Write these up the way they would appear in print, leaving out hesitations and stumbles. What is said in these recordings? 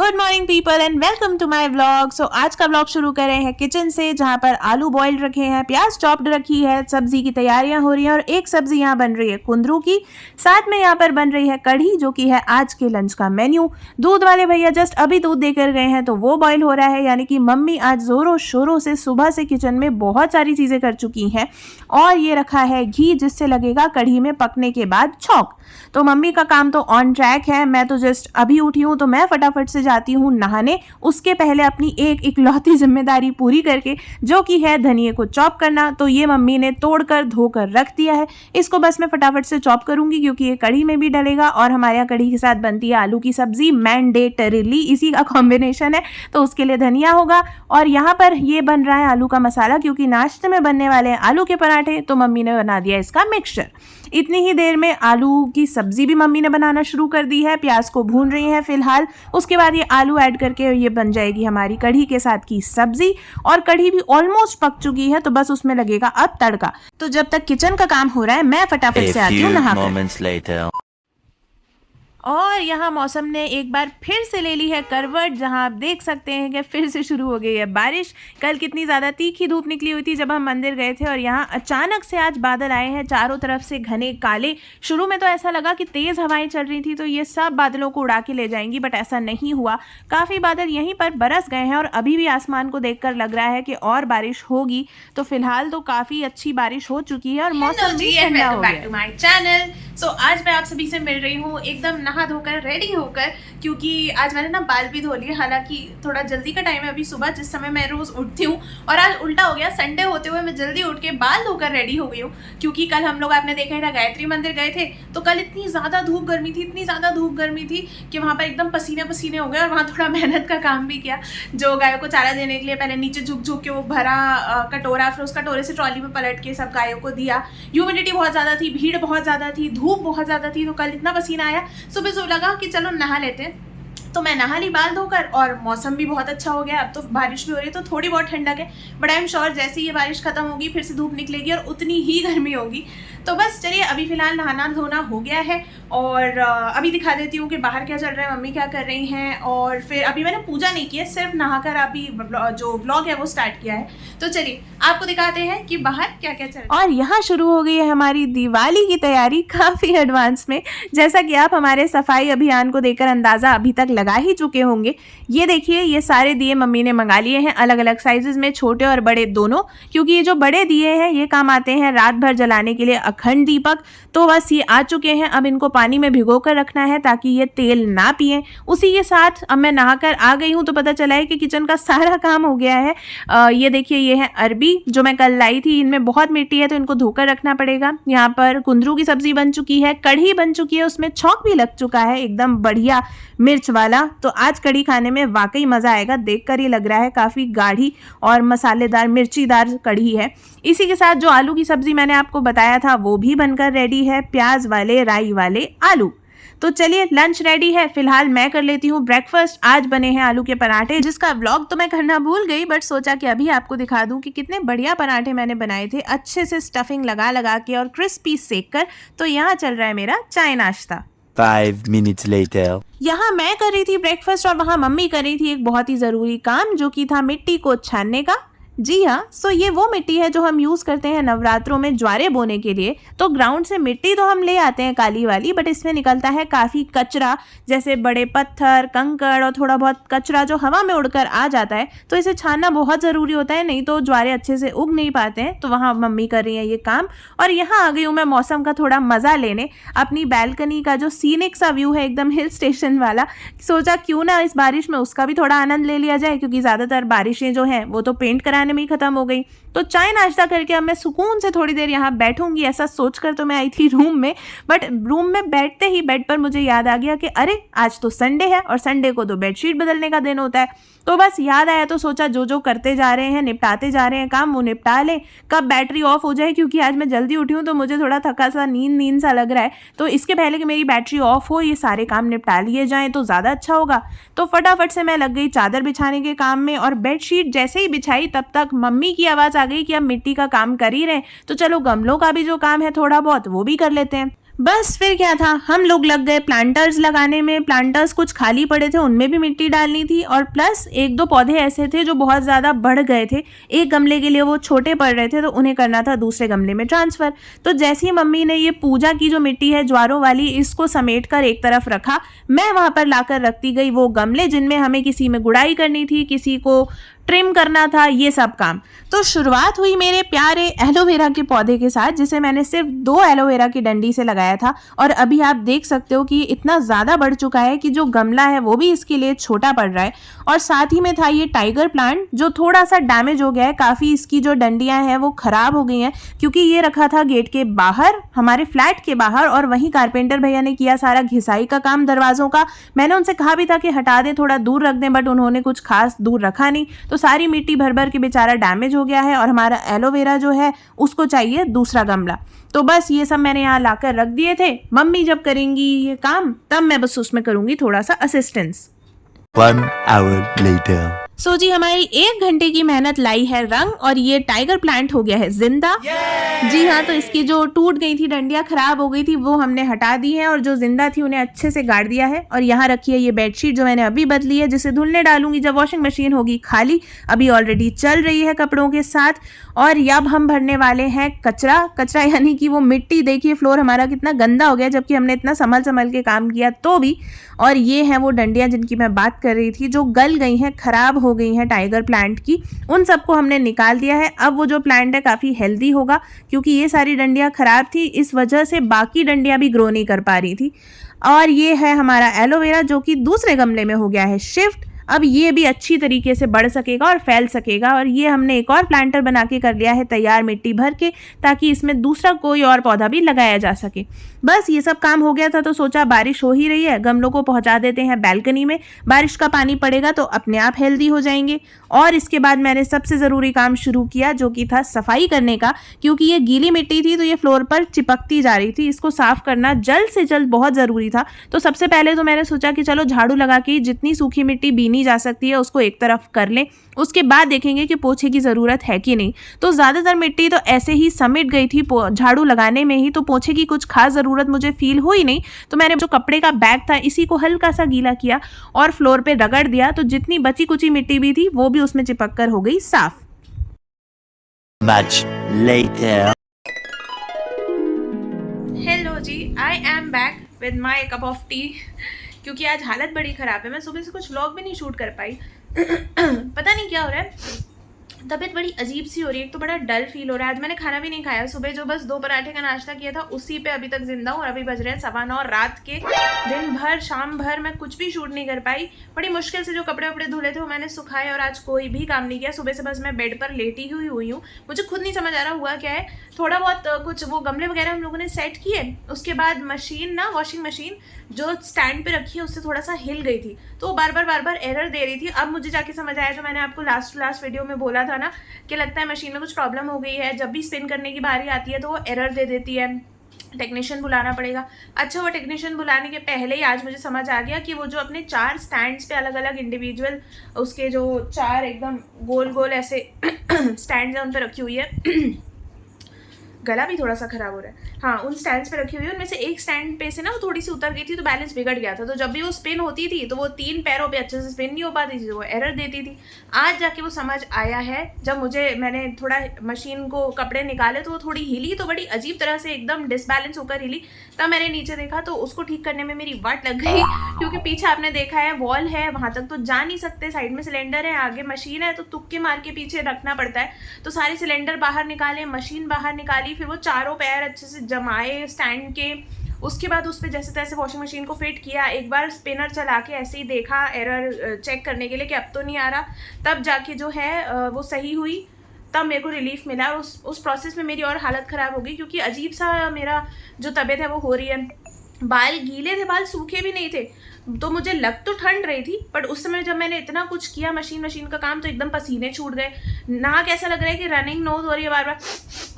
Good morning people and welcome to my vlog. So आज का vlog शुरू कर रहे हैं किचन से, जहां पर आलू बॉइल्ड रखे हैं, प्याज चॉप्ड रखी है, सब्जी की तैयारियां हो रही हैं और एक सब्जी यहाँ बन रही है कुंदरू की। साथ में यहाँ पर बन रही है कढ़ी, जो कि है आज के लंच का मेन्यू। दूध वाले भैया जस्ट अभी दूध देकर गए हैं तो वो बॉईल हो रहा है, यानी कि मम्मी आज जोरों शोरों से सुबह से किचन में बहुत सारी चीज़ें कर चुकी हैं। और ये रखा है घी, जिससे लगेगा कढ़ी में पकने के बाद छौंक। तो मम्मी का काम तो ऑन ट्रैक है। मैं तो जस्ट अभी उठी हूँ तो मैं फटाफट से जाती हूँ नहाने, उसके पहले अपनी एक इकलौती जिम्मेदारी पूरी करके, जो कि है धनिए को चॉप करना। तो ये मम्मी ने तोड़कर धोकर रख दिया है, इसको बस मैं फटाफट से चॉप करूंगी क्योंकि ये कढ़ी में भी डलेगा और हमारे यहाँ कढ़ी के साथ बनती है आलू की सब्जी, मैंडेटरीली इसी का कॉम्बिनेशन है, तो उसके लिए धनिया होगा। और यहाँ पर ये बन रहा है आलू का मसाला, क्योंकि नाश्ते में बनने वाले हैं आलू के पराठे, तो मम्मी ने बना दिया इसका मिक्सचर। इतनी ही देर में आलू की सब्जी भी मम्मी ने बनाना शुरू कर दी है, प्याज को भून रही है फिलहाल। उसके बाद ये आलू ऐड करके ये बन जाएगी हमारी कढ़ी के साथ की सब्जी। और कढ़ी भी ऑलमोस्ट पक चुकी है, तो बस उसमें लगेगा अब तड़का। तो जब तक किचन का काम हो रहा है मैं फटाफट से आती हूँ नहाकर। और यहाँ मौसम ने एक बार फिर से ले ली है करवट, जहाँ आप देख सकते हैं कि फिर से शुरू हो गई है बारिश। कल कितनी ज़्यादा तीखी धूप निकली हुई थी जब हम मंदिर गए थे, और यहाँ अचानक से आज बादल आए हैं चारों तरफ से घने काले। शुरू में तो ऐसा लगा कि तेज़ हवाएं चल रही थी तो ये सब बादलों को उड़ा के ले जाएंगी, बट ऐसा नहीं हुआ। काफ़ी बादल यहीं पर बरस गए हैं और अभी भी आसमान को देख लग रहा है कि और बारिश होगी। तो फिलहाल तो काफ़ी अच्छी बारिश हो चुकी है और मौसम भी ठंडा हो गया। सो आज मैं आप सभी से मिल रही हूँ एकदम नहा धोकर रेडी होकर, क्योंकि आज मैंने ना बाल भी धो लिए। हालांकि थोड़ा जल्दी का टाइम है अभी सुबह, जिस समय मैं रोज़ उठती हूँ, और आज उल्टा हो गया। संडे होते हुए मैं जल्दी उठ के बाल धोकर रेडी हो गई हूँ, क्योंकि कल हम लोग आपने देखा था गायत्री मंदिर गए थे। तो कल इतनी ज़्यादा धूप गर्मी थी, इतनी ज़्यादा धूप गर्मी थी कि वहाँ पर एकदम पसीने पसीने हो गए। और वहाँ थोड़ा मेहनत का काम भी किया, जो गायों को चारा देने के लिए पहले नीचे झुक झुक के वो भरा कटोरा, फिर उस कटोरे से ट्रॉली में पलट के सब गायों को दिया। ह्यूमिडिटी बहुत ज़्यादा थी, भीड़ बहुत ज़्यादा थी, धूप बहुत ज़्यादा थी, तो कल इतना पसीना आया। सुबह सुबह लगा कि चलो नहा लेते हैं, तो मैं नहा ली बाल धोकर, और मौसम भी बहुत अच्छा हो गया। अब तो बारिश भी हो रही है तो थोड़ी बहुत ठंडक है, बट आई एम श्योर जैसे ही ये बारिश खत्म होगी फिर से धूप निकलेगी और उतनी ही गर्मी होगी। तो बस चलिए, अभी फिलहाल नहाना धोना हो गया है, और अभी दिखा देती हूँ कि बाहर क्या चल रहा है, मम्मी क्या कर रही हैं। और फिर अभी मैंने पूजा नहीं की है, सिर्फ नहाकर अभी जो व्लॉग है वो स्टार्ट किया है। तो चलिए आपको दिखाते हैं कि बाहर क्या क्या चल रहा है। और यहाँ शुरू हो गई है हमारी दिवाली की तैयारी काफ़ी एडवांस में, जैसा कि आप हमारे सफाई अभियान को देखकर अंदाज़ा अभी तक लगा ही चुके होंगे। ये देखिए, ये सारे दिए मम्मी ने मंगा लिए हैं अलग अलग साइजेस में, छोटे और बड़े दोनों, क्योंकि ये जो बड़े दिए हैं ये काम आते हैं रात भर जलाने के लिए, अखंड दीपक। तो बस ये आ चुके हैं, अब इनको पानी में भिगो कर रखना है ताकि ये तेल ना पिए। उसी के साथ अब मैं नहाकर आ गई हूँ तो पता चला है कि किचन का सारा काम हो गया है। ये देखिए, ये है अरबी जो मैं कल लाई थी, इनमें बहुत मिट्टी है तो इनको धोकर रखना पड़ेगा। यहाँ पर कुंदरू की सब्जी बन चुकी है, कढ़ी बन चुकी है, उसमें छौंक भी लग चुका है एकदम बढ़िया मिर्च वाला। तो आज कढ़ी खाने में वाकई मज़ा आएगा, देखकर ही लग रहा है काफ़ी गाढ़ी और मसालेदार मिर्चीदार कढ़ी है। इसी के साथ जो आलू की सब्जी मैंने आपको बताया था वो भी बनकर रेडी है, प्याज वाले राई वाले आलू। तो चलिए, लंच रेडी है। फिलहाल मैं कर लेती हूँ ब्रेकफास्ट। आज बने हैं आलू के पराठे, जिसका व्लॉग तो मैं करना भूल गई, बट सोचा कि अभी आपको दिखा दूं कि कितने बढ़िया पराठे मैंने बनाए थे, अच्छे से स्टफिंग लगा लगा के और क्रिस्पी सेक कर। तो यहाँ चल रहा है मेरा चाय नाश्ता। 5 minutes later. यहाँ मैं कर रही थी ब्रेकफास्ट और वहाँ मम्मी कर रही थी एक बहुत ही ज़रूरी काम, जो कि था मिट्टी को छानने का। जी हाँ, सो ये वो मिट्टी है जो हम यूज़ करते हैं नवरात्रों में ज्वारे बोने के लिए। तो ग्राउंड से मिट्टी तो हम ले आते हैं काली वाली, बट इसमें निकलता है काफ़ी कचरा, जैसे बड़े पत्थर, कंकड़ और थोड़ा बहुत कचरा जो हवा में उड़कर आ जाता है। तो इसे छानना बहुत ज़रूरी होता है, नहीं तो ज्वारे अच्छे से उग नहीं पाते हैं। तो वहाँ मम्मी कर रही है ये काम, और यहाँ आ गई हूँ मैं मौसम का थोड़ा मज़ा लेने। अपनी बैल्कनी का जो सीनिक सा व्यू है एकदम हिल स्टेशन वाला, सोचा क्यों ना इस बारिश में उसका भी थोड़ा आनंद ले लिया जाए, क्योंकि ज़्यादातर बारिशें जो हैं वो तो पेंट कराने में ही खत्म हो गई। तो चाय नाश्ता करके अब मैं सुकून से थोड़ी देर यहाँ बैठूंगी, ऐसा सोचकर तो मैं आई थी रूम में, बट रूम में बैठते ही बेड पर मुझे याद आ गया कि अरे आज तो संडे है और संडे को तो बेडशीट बदलने का दिन होता है। तो बस याद आया तो सोचा जो जो करते जा रहे हैं, निपटाते जा रहे हैं काम, वो निपटा लें, कब बैटरी ऑफ हो जाए, क्योंकि आज मैं जल्दी उठी हूँ तो मुझे थोड़ा थका सा नींद सा लग रहा है। तो इसके पहले कि मेरी बैटरी ऑफ हो, ये सारे काम निपटा लिए जाएँ तो ज़्यादा अच्छा होगा। तो फटाफट से मैं लग गई चादर बिछाने के काम में, और बेडशीट जैसे ही बिछाई तब तक मम्मी की आवाज़ आ गई कि अब मिट्टी का काम कर ही रहे, तो चलो गमलों का भी जो काम है थोड़ा बहुत वो भी कर लेते हैं। बस फिर क्या था, हम लोग लग गए प्लांटर्स लगाने में। प्लांटर्स कुछ खाली पड़े थे, उनमें भी मिट्टी डालनी थी, और प्लस एक दो पौधे ऐसे थे जो बहुत ज़्यादा बढ़ गए थे, एक गमले के लिए वो छोटे पड़ रहे थे, तो उन्हें करना था दूसरे गमले में ट्रांसफ़र। तो जैसे ही मम्मी ने ये पूजा की जो मिट्टी है ज्वारों वाली, इसको समेट कर एक तरफ रखा, मैं वहाँ पर लाकर रखती गई वो गमले जिनमें हमें किसी में गुड़ाई करनी थी, किसी को ट्रिम करना था, ये सब काम। तो शुरुआत हुई मेरे प्यारे एलोवेरा के पौधे के साथ, जिसे मैंने सिर्फ 2 एलोवेरा की डंडी से लगाया था, और अभी आप देख सकते हो कि इतना ज़्यादा बढ़ चुका है कि जो गमला है वो भी इसके लिए छोटा पड़ रहा है। और साथ ही में था ये टाइगर प्लांट, जो थोड़ा सा डैमेज हो गया है, काफ़ी इसकी जो डंडियाँ हैं वो ख़राब हो गई हैं, क्योंकि ये रखा था गेट के बाहर, हमारे फ्लैट के बाहर, और वहीं कारपेंटर भैया ने किया सारा घिसाई का काम दरवाज़ों का। मैंने उनसे कहा भी था कि हटा दें, थोड़ा दूर रख दें, बट उन्होंने कुछ खास दूर रखा नहीं, तो सारी मिट्टी भर भर के बेचारा डैमेज हो गया है, और हमारा एलोवेरा जो है उसको चाहिए दूसरा गमला। तो बस ये सब मैंने यहाँ लाकर रख दिए थे। मम्मी जब करेंगी ये काम तब मैं बस उसमें करूँगी थोड़ा सा असिस्टेंस। 1 hour later. सो जी हमारी 1 घंटे की मेहनत लाई है रंग, और ये टाइगर प्लांट हो गया है जिंदा। जी हाँ, तो इसकी जो टूट गई थी डंडियाँ, खराब हो गई थी, वो हमने हटा दी है, और जो जिंदा थी उन्हें अच्छे से गाड़ दिया है। और यहाँ रखी है ये बेडशीट जो मैंने अभी बदली है, जिसे धुलने डालूंगी जब वॉशिंग मशीन होगी खाली। अभी ऑलरेडी चल रही है कपड़ों के साथ। और अब हम भरने वाले हैं कचरा। कचरा यानी कि वो मिट्टी, देखिए फ्लोर हमारा कितना गंदा हो गया, जबकि हमने इतना संभल के काम किया तो भी। और ये हैं वो डंडियाँ जिनकी मैं बात कर रही थी, जो गल गई हैं, खराब हो गई हैं टाइगर प्लांट की, उन सबको हमने निकाल दिया है। अब वो जो प्लांट है काफ़ी हेल्दी होगा, क्योंकि ये सारी डंडियाँ खराब थी, इस वजह से बाकी डंडियाँ भी ग्रो नहीं कर पा रही थी। और ये है हमारा एलोवेरा, जो कि दूसरे गमले में हो गया है शिफ्ट। अब ये भी अच्छी तरीके से बढ़ सकेगा और फैल सकेगा। और ये हमने एक और प्लांटर बना के कर लिया है तैयार मिट्टी भर के, ताकि इसमें दूसरा कोई और पौधा भी लगाया जा सके। बस ये सब काम हो गया था, तो सोचा बारिश हो ही रही है, गमलों को पहुंचा देते हैं बालकनी में, बारिश का पानी पड़ेगा तो अपने आप हेल्दी हो जाएंगे। और इसके बाद मैंने सबसे ज़रूरी काम शुरू किया, जो कि था सफाई करने का, क्योंकि ये गीली मिट्टी थी तो ये फ्लोर पर चिपकती जा रही थी। इसको साफ़ करना जल्द से जल्द बहुत ज़रूरी था। तो सबसे पहले तो मैंने सोचा कि चलो झाड़ू लगा के जितनी सूखी मिट्टी बीनी जा सकती है उसको एक तरफ कर लें, उसके बाद देखेंगे कि पोछे की ज़रूरत है कि नहीं। तो ज़्यादातर मिट्टी तो ऐसे ही समेट गई थी झाड़ू लगाने में ही, तो पोछे की कुछ खास ज़रूरत मुझे फील हुई नहीं। तो मैंने जो कपड़े का बैग था इसी को हल्का सा गीला किया और फ्लोर पे रगड़ दिया, तो जितनी बची कुची मिट्टी भी थी वो भी उसमें चिपक कर हो गई साफ। Much later. हेलो जी, I am back with my cup of tea. क्योंकि आज हालत बड़ी ख़राब है, मैं सुबह से कुछ व्लॉग भी नहीं शूट कर पाई। पता नहीं क्या हो रहा है, तबीयत बड़ी अजीब सी हो रही है, एक तो बड़ा डल फील हो रहा है। आज मैंने खाना भी नहीं खाया, सुबह जो बस 2 पराठे का नाश्ता किया था उसी पे अभी तक जिंदा हूँ। और अभी बज रहे हैं 9:15 रात के। दिन भर शाम भर मैं कुछ भी शूट नहीं कर पाई। बड़ी मुश्किल से जो कपड़े वपड़े धुले थे वो मैंने सुखाए, और आज कोई भी काम नहीं किया। सुबह से बस मैं बेड पर लेटी हुई हूँ। मुझे खुद नहीं समझ आ रहा हुआ क्या है। थोड़ा बहुत कुछ वो गमले वगैरह हम लोगों ने सेट किए, उसके बाद मशीन ना, वॉशिंग मशीन जो स्टैंड पे रखी है उससे थोड़ा सा हिल गई थी, तो वो बार बार एरर दे रही थी। अब मुझे जाके समझ आया, जो मैंने आपको लास्ट वीडियो में बोला था ना, कि लगता है मशीन में कुछ प्रॉब्लम हो गई है, जब भी स्पिन करने की बारी आती है तो वो एरर दे देती है, टेक्नीशियन बुलाना पड़ेगा। अच्छा, वो टेक्नीशियन बुलाने के पहले ही आज मुझे समझ आ गया कि वो जो अपने 4 स्टैंड्स पे अलग अलग इंडिविजुअल, उसके जो 4 एकदम गोल गोल ऐसे स्टैंड्स हैं उन पर रखी हुई है। गला भी थोड़ा सा ख़राब हो रहा है। हाँ, उन स्टैंड्स पे रखी हुई है, उनमें से एक स्टैंड पे से ना वो थोड़ी सी उतर गई थी, तो बैलेंस बिगड़ गया था। तो जब भी वो स्पिन होती थी तो वो 3 पैरों पे अच्छे से स्पिन नहीं हो पाती थी, तो वो एरर देती थी। आज जाके वो समझ आया है, जब मैंने थोड़ा मशीन को कपड़े निकाले तो वो थोड़ी हिली, तो बड़ी अजीब तरह से एकदम डिसबैलेंस होकर हिली। तब मैंने नीचे देखा तो उसको ठीक करने में मेरी वाट लग गई, क्योंकि पीछे आपने देखा है वॉल है, वहाँ तक तो जा नहीं सकते, साइड में सिलेंडर है, आगे मशीन है, तो तुक्के मार के पीछे रखना पड़ता है। तो सारे सिलेंडर बाहर निकाले, मशीन बाहर निकाली, फिर वो चारों पैर अच्छे से जमाए स्टैंड के। उसके बाद उस पर जैसे तैसे वॉशिंग मशीन को फिट किया। एक बार स्पिनर चला के ऐसे ही देखा एरर चेक करने के लिए कि अब तो नहीं आ रहा, तब जाके जो है वो सही हुई, तब मेरे को रिलीफ मिला। और उस प्रोसेस में मेरी और हालत ख़राब हो गई, क्योंकि अजीब सा मेरा जो तबीयत है वो हो रही है। बाल गीले थे, बाल सूखे भी नहीं थे, तो मुझे लग तो ठंड रही थी, बट उस समय जब मैंने इतना कुछ किया मशीन का काम, तो एकदम पसीने छूट गए। नाक ऐसा लग रहा है कि रनिंग नोज हो रही है, बार बार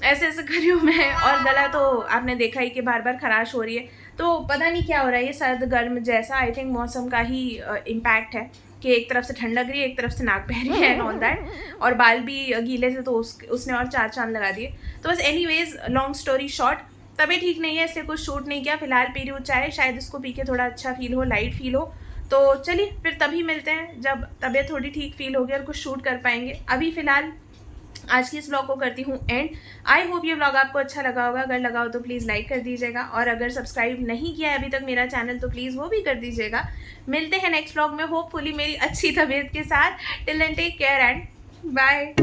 ऐसे कर रही हूँ मैं, और गला तो आपने देखा ही कि बार बार खराश हो रही है। तो पता नहीं क्या हो रहा है, ये सर्द गर्म जैसा आई थिंक मौसम का ही इम्पैक्ट है, कि एक तरफ से ठंड लग रही है, एक तरफ से नाक बह रही है, ऑल दैट, और बाल भी गीले से, तो उसने और 4 चांद लगा दिए। तो बस एनीवेज, लॉन्ग स्टोरी शॉर्ट, तबीयत ठीक नहीं है इसलिए कुछ शूट नहीं किया। फिलहाल पी रही हूँ चाय, शायद इसको पी के थोड़ा अच्छा फील हो, लाइट फील हो। तो चलिए फिर तभी मिलते हैं जब तबीयत थोड़ी ठीक फील होगी और कुछ शूट कर पाएंगे। अभी फ़िलहाल आज की इस व्लॉग को करती हूँ एंड। आई होप ये व्लॉग आपको अच्छा लगा होगा। अगर लगा हो तो प्लीज़ लाइक कर दीजिएगा, और अगर सब्सक्राइब नहीं किया है अभी तक मेरा चैनल तो प्लीज़ वो भी कर दीजिएगा। मिलते हैं नेक्स्ट व्लॉग में होपफुली मेरी अच्छी तबीयत के साथ। Till then take care and bye.